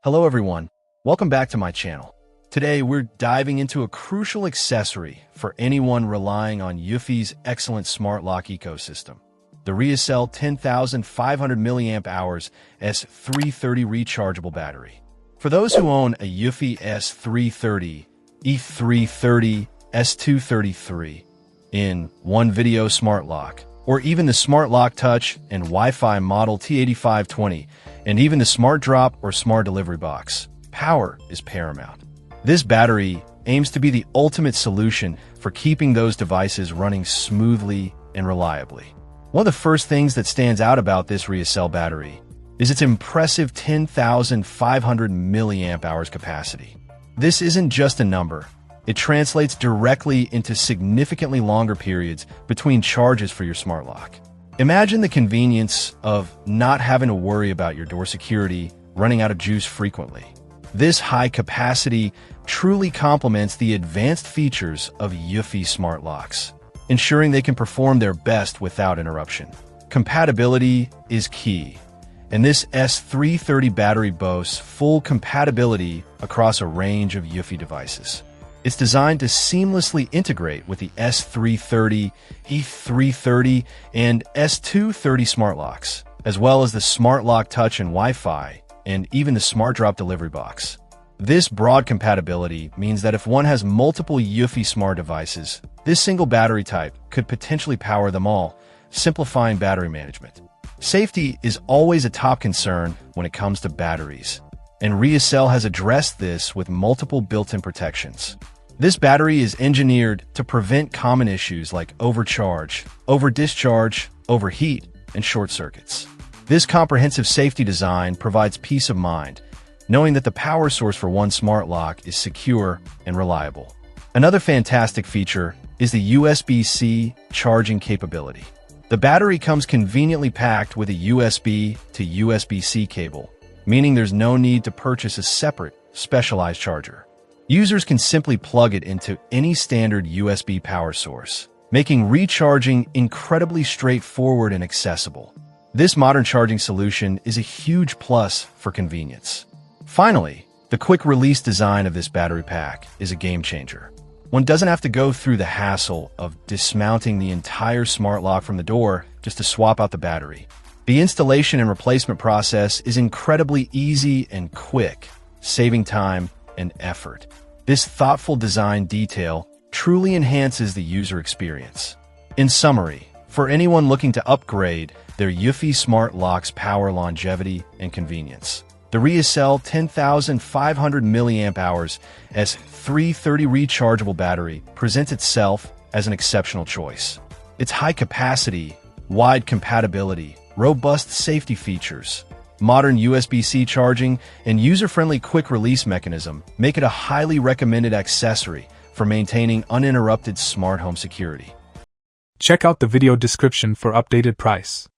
Hello everyone, welcome back to my channel. Today we're diving into a crucial accessory for anyone relying on Eufy's excellent smart lock ecosystem, the REACELL 10500mAh S330 rechargeable battery. For those who own a Eufy S330, E330, S233 in one video smart lock, or even the Smart Lock Touch and Wi-Fi model T8520, and even the Smart Drop or Smart Delivery Box, power is paramount. This battery aims to be the ultimate solution for keeping those devices running smoothly and reliably. One of the first things that stands out about this REACELL battery is its impressive 10,500 mAh capacity. This isn't just a number. It translates directly into significantly longer periods between charges for your smart lock. Imagine the convenience of not having to worry about your door security running out of juice frequently. This high capacity truly complements the advanced features of Eufy smart locks, ensuring they can perform their best without interruption. Compatibility is key, and this S330 battery boasts full compatibility across a range of Eufy devices. It's designed to seamlessly integrate with the S330, E330, and S230 smart locks, as well as the Smart Lock Touch and Wi-Fi, and even the Smart Drop Delivery Box. This broad compatibility means that if one has multiple Eufy smart devices, this single battery type could potentially power them all, simplifying battery management. Safety is always a top concern when it comes to batteries, and REACELL has addressed this with multiple built-in protections. This battery is engineered to prevent common issues like overcharge, overdischarge, overheat, and short circuits. This comprehensive safety design provides peace of mind, knowing that the power source for one smart lock is secure and reliable. Another fantastic feature is the USB-C charging capability. The battery comes conveniently packed with a USB to USB-C cable, meaning there's no need to purchase a separate, specialized charger. Users can simply plug it into any standard USB power source, making recharging incredibly straightforward and accessible. This modern charging solution is a huge plus for convenience. Finally, the quick-release design of this battery pack is a game-changer. One doesn't have to go through the hassle of dismounting the entire smart lock from the door just to swap out the battery. The installation and replacement process is incredibly easy and quick, saving time and effort. This thoughtful design detail truly enhances the user experience. In summary, for anyone looking to upgrade their Eufy smart lock's power, longevity, and convenience, the REACELL 10500 mAh S330 rechargeable battery presents itself as an exceptional choice. Its high capacity, wide compatibility, robust safety features, modern USB-C charging, and user-friendly quick-release mechanism make it a highly recommended accessory for maintaining uninterrupted smart home security. Check out the video description for updated price.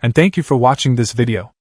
And thank you for watching this video.